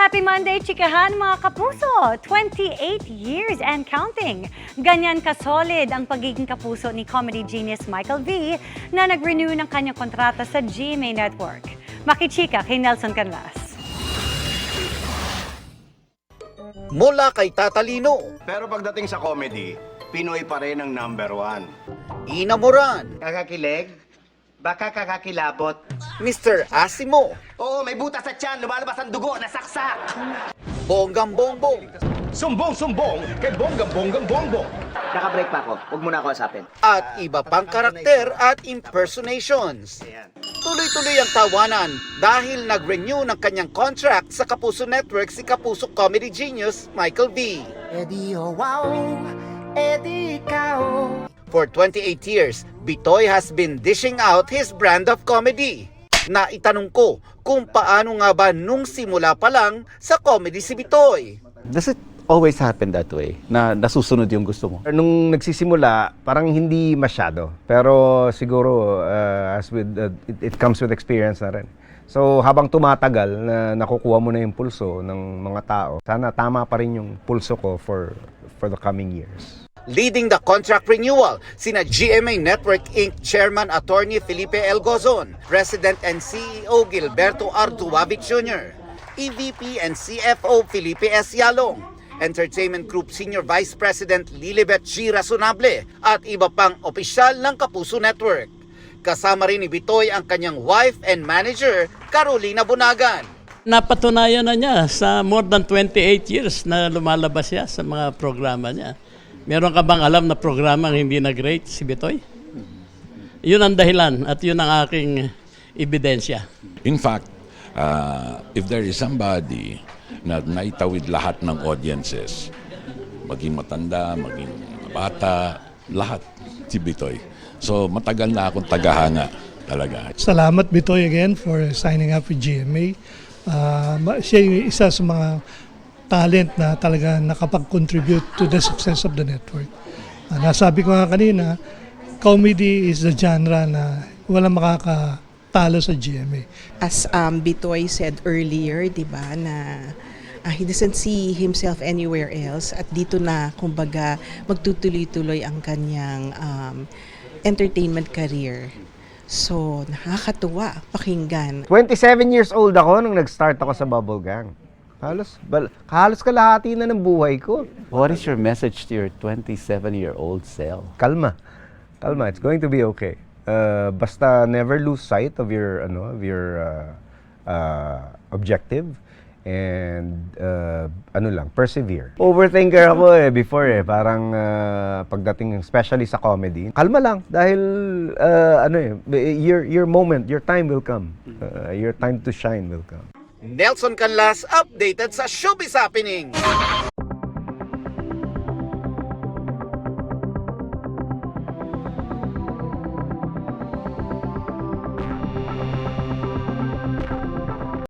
Happy Monday, chikahan mga kapuso! 28 years and counting. Ganyan ka-solid ang pagiging kapuso ni comedy genius Michael V na nag-renew ng kanyang kontrata sa GMA Network. Makichika kay Nelson Canlas. Mula kay Tatalino, Pero pagdating sa comedy, Pinoy pa rin ang #1. Inamoran, Kakakilig? Baka kakakilabot. Mr. Asimo, Oo, may butas sa tiyan, lumalabas ang dugo, nasaksak. Bonggang Bongbong, Sumbong kay bonggang bongbong. Naka-break pa ako, huwag mo na ako asapin. at iba pang karakter at impersonations. Tuloy-tuloy ang tawanan dahil nag-renew ng kanyang contract sa Kapuso Network si Kapuso comedy genius Michael V. Eddie, oh wow, Eddie, ikaw. For 28 years, Bitoy has been dishing out his brand of comedy. Naitanong ko kung paano nga ba nung simula pa lang sa comedy si Bitoy. Does it always happen that way? Na nasusunod yung gusto mo? Nung nagsisimula, parang hindi masyado. Pero siguro, it comes with experience na rin. So, habang tumatagal na nakukuha mo na yung pulso ng mga tao, sana tama pa rin yung pulso ko for the coming years. Leading the contract renewal, sina GMA Network Inc. Chairman Attorney Felipe L. Gozon, President and CEO Gilberto Arduavit Jr., EVP and CFO Felipe S. Yalong, Entertainment Group Senior Vice President Lilibet G. Razonable at iba pang opisyal ng Kapuso Network. Kasama rin ni Bitoy ang kanyang wife and manager, Carolina Bunagan. Napatunayan na niya sa more than 28 years na lumalabas siya sa mga programa niya. Meron ka bang alam na programa ang hindi nag-rate si Bitoy? Yun ang dahilan at yun ang aking ebidensya. In fact, if there is somebody na naitawid lahat ng audiences, maging matanda, maging bata, lahat si Bitoy. So matagal na akong tagahanga talaga. Salamat Bitoy again for signing up with GMA. Siya yung isa sa mga talent na talaga nakapag-contribute to the success of the network. Nasabi ko nga kanina, comedy is the genre na walang makakatalo sa GMA. As Bitoy said earlier, di ba, na he doesn't see himself anywhere else at dito na, kumbaga, magtutuloy-tuloy ang kanyang entertainment career. So, nakakatuwa pakinggan. 27 years old ako nung nag-start ako sa Bubble Gang. Halos kalahati na ng buhay ko. What is your message to your 27-year-old self? Kalma. It's going to be okay. Basta never lose sight of your objective and persevere. Overthinker ako before parang pagdating especially sa comedy. Kalma lang dahil your moment, your time will come. Your time to shine will come. Nelson Canlas updated sa Showbiz Happening.